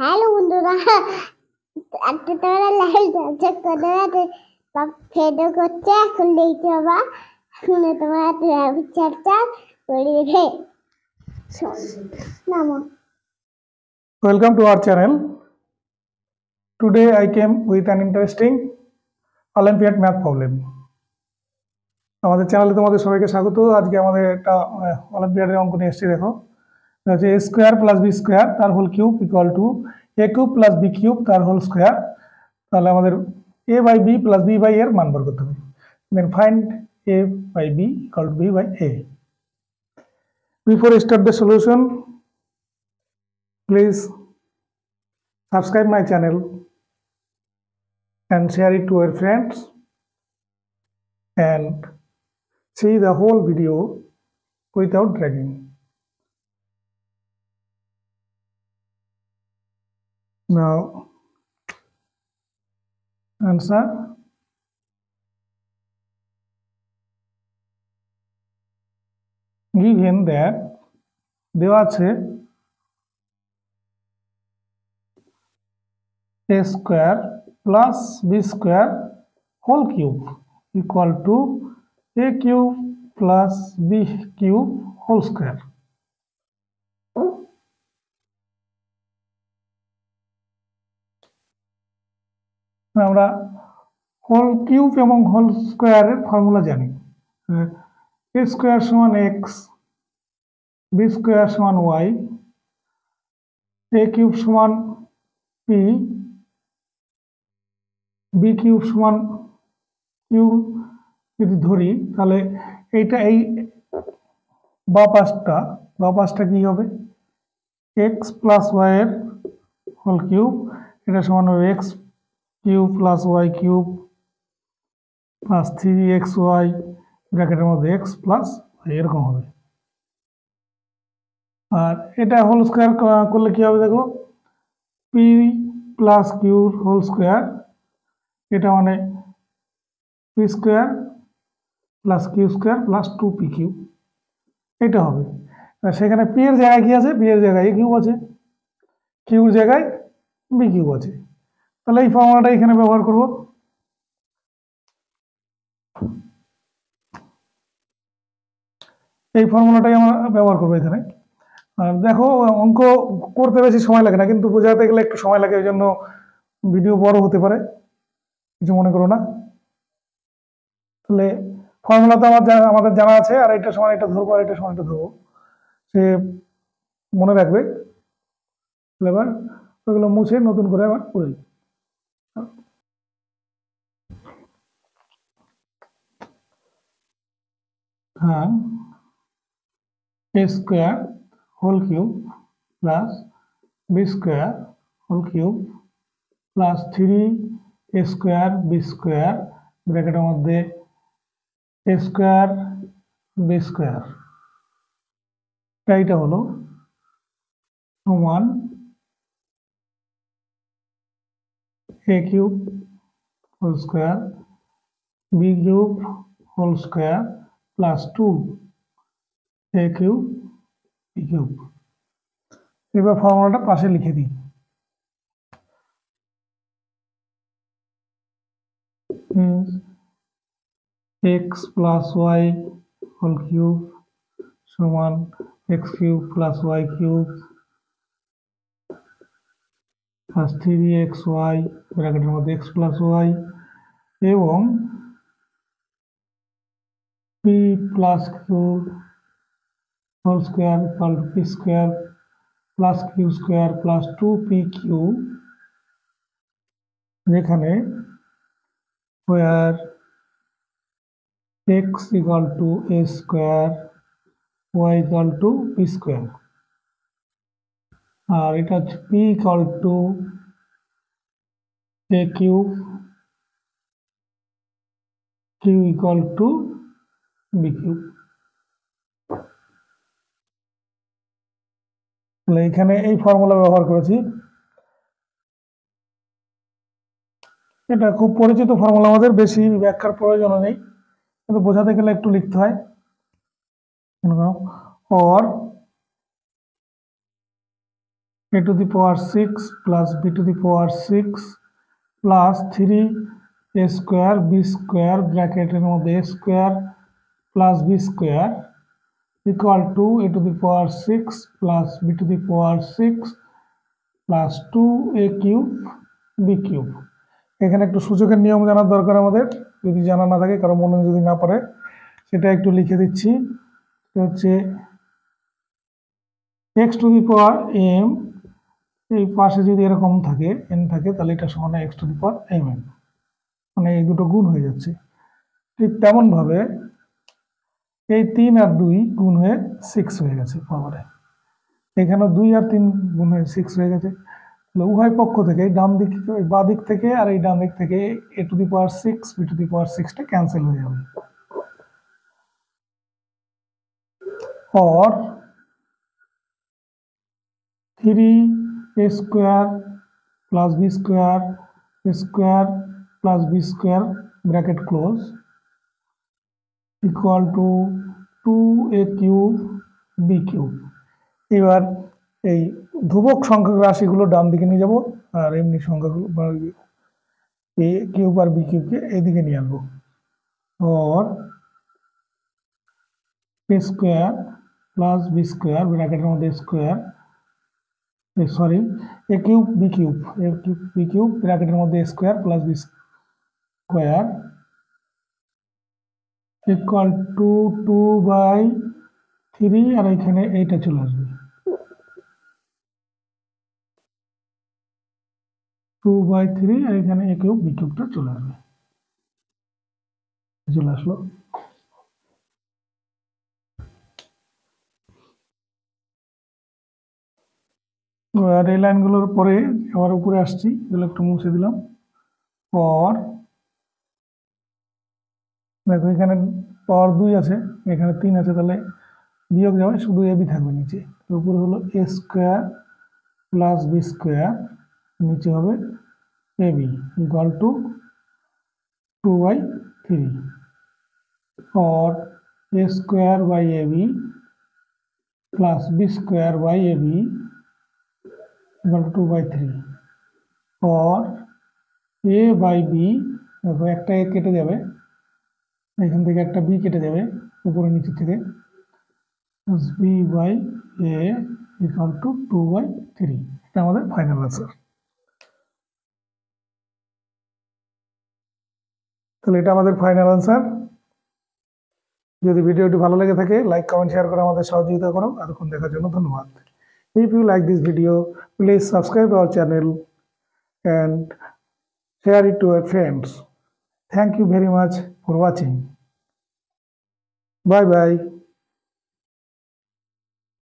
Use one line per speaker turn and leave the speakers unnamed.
Hello বন্ধুরা, একটা তোমরা লাইভ চেক করে সব ফেডও করছে। এখন দেখতে পাবা শুনে তোমরা চর্চা করে রে নামো।
Welcome to our channel. Today I came with an interesting Olympiad math problem. আমাদের চ্যানেলে তোমাদের সবাইকে স্বাগত। আজকে আমাদের একটা অলিম্পিয়াডের অঙ্ক নিয়ে এসেছি। দেখো, হচ্ছে a square plus B square তার whole cube equal to a cube plus b cube তার হোল স্কোয়ার। তাহলে আমাদের a by b plus b by এর মান বের করতে হবে। Then find a by b equal to b by a. Before I start the solution, please subscribe my channel and share it to your friends and see the whole video without dragging. Now answer. Given that দেওয়া আছে a square plus b square whole cube equal to a cube plus b cube whole square. আমরা whole cube এবং whole স্কোয়ারের formula জানি। a square সমান x, b square সমান y, a cube সমান p, b cube সমান Q যদি ধরি, তাহলে এইটা এই বা পাঁচটা কি হবে, x প্লাস ওয়াই এর হোল কিউব, এটা সমান হবে x cube plus Y cube plus 3xy ব্র্যাকেটের মধ্যে x প্লাস ওয়াই, এরকম হবে। আর এটা হোল স্কোয়ার করলে কি হবে, দেখো, p প্লাস কিউর হোল স্কোয়ার, এটা মানে p square plus Q square plus 2p cube, এটা হবে। সেখানে p এর জায়গায় কি আছে, p এর জায়গায় a কিউব আছে, কিউর জায়গায় b কিউব আছে। তাহলে এই ফর্মুলাটা এখানে ব্যবহার করব। এই ফর্মুলাটাই আমরা ব্যবহার করবো এখানে। আর দেখো, অঙ্ক করতে বেশি সময় লাগে না, কিন্তু বোঝাতে গেলে একটু সময় লাগে, ওই জন্য ভিডিও বড় হতে পারে, কিছু মনে করো না। তাহলে ফর্মুলা তো আমাদের জানা আছে, আর এটা সমান এটা ধরবো আর এটা সমান এটা ধরবো, সে মনে রাখবে। এবার ওইগুলো মুছে নতুন করে আবার করি। হ্যাঁ, a square whole cube plus B square whole cube plus 3a square B square ব্র্যাকেটের মধ্যে a স্কোয়ার বি স্কোয়ার, এইটা হলো সমান a cube whole square B cube whole square plus 2a cube B cube. এবার ফর্মুলাটা পাশে লিখে দিই। x plus Y whole cube সমান x cube plus Y cube plus 3xy ব্র্যাকেটের মধ্যে x প্লাস ওয়াই, এবং p plus Q whole square equal to p square plus Q square plus 2p Q, যেখানে where x equal to a square, y equal to p square, আর এটা হচ্ছে p equal to a cube, q equal to b cube. তাহলে এখানে এই formula ব্যবহার করেছি। এটা খুব পরিচিত ফর্মুলা, আমাদের বেশি ব্যাখ্যার প্রয়োজন নেই, কিন্তু বোঝাতে গেলে একটু লিখতে হয়। or a to the power 6 plus b to the power 6 plus 3 a square b square ব্র্যাকেটের মধ্যে a square plus b square equal to a to the power 6 plus b to the power 6 plus 2a cube b cube। এখানে একটু সূচকের নিয়ম জানার দরকার আমাদের, যদি জানা না থাকে, কারো মনে যদি না পড়ে, সেটা একটু লিখে দিচ্ছি। এটা হচ্ছে x two the power m, এই পাশে যদি এরকম থাকে n থাকে, তাহলে এটা সমান x two the power mn, মানে এই দুটো গুণ হয়ে যাচ্ছে। ঠিক তেমন ভাবে এই 3 আর 2 গুণ হয়ে 6 হয়ে গেছে পাওয়ারে, এখানে 2 আর 3 গুণ হয়ে 6 হয়ে গেছে। উভয় পক্ষ থেকে, ডান দিক বাঁ দিক থেকে আর এই ডান দিক থেকে a to the power 6 b to the power 6টা ক্যান্সেল হয়ে যাবে। और 3a square plus b square plus b square bracket close equal to 2a cube b cube। এবার এই ধ্রুবক সংখ্যক রাশিগুলো ডান দিকে নিয়ে যাব, আর এমনি সংখ্যাগুলো a কিউব আর b কিউবকে এদিকে নিয়ে আনবো। और a square plus b square ব্র্যাকেটের মধ্যে square, sorry a cube b cube, b cube ব্র্যাকেটের মধ্যে square plus b square equal to 2/3, আর এখানে এইটা চলে আসবে 2/3, আর এখানে a কিউব b কিউবটা চলে আসবে, চলে আসলো। আর এই লাইনগুলোর পরে আবার উপরে আসছি, এগুলো একটু মুছে দিলাম। পর দেখো এখানে পাওয়ার 2 আছে, এখানে 3 আছে, তাহলে বিয়োগ যাবে, শুধু এবি থাকবে নিচে। উপরে হলো a square plus b square, নিচে হবে এবি ইকুয়াল টু 2/3, और a square by A B plus b square by A B equal to 2/3, और a बाई बी, দেখো একটা a কেটে যাবে, এখান থেকে একটা b কেটে যাবে উপরে নিচে থেকে, b by a equal to 2/3। এটা আমাদের ফাইনাল আনসার। তাহলে এটা আমাদের ফাইনাল আনসার। যদি ভিডিওটি ভালো লেগে থাকে, লাইক কমেন্ট শেয়ার করে আমাদের সহযোগিতা করো। এতক্ষণ দেখার জন্য ধন্যবাদ। If you like this video, please subscribe our channel and share it to your friends. Thank you very much for watching. Bye bye.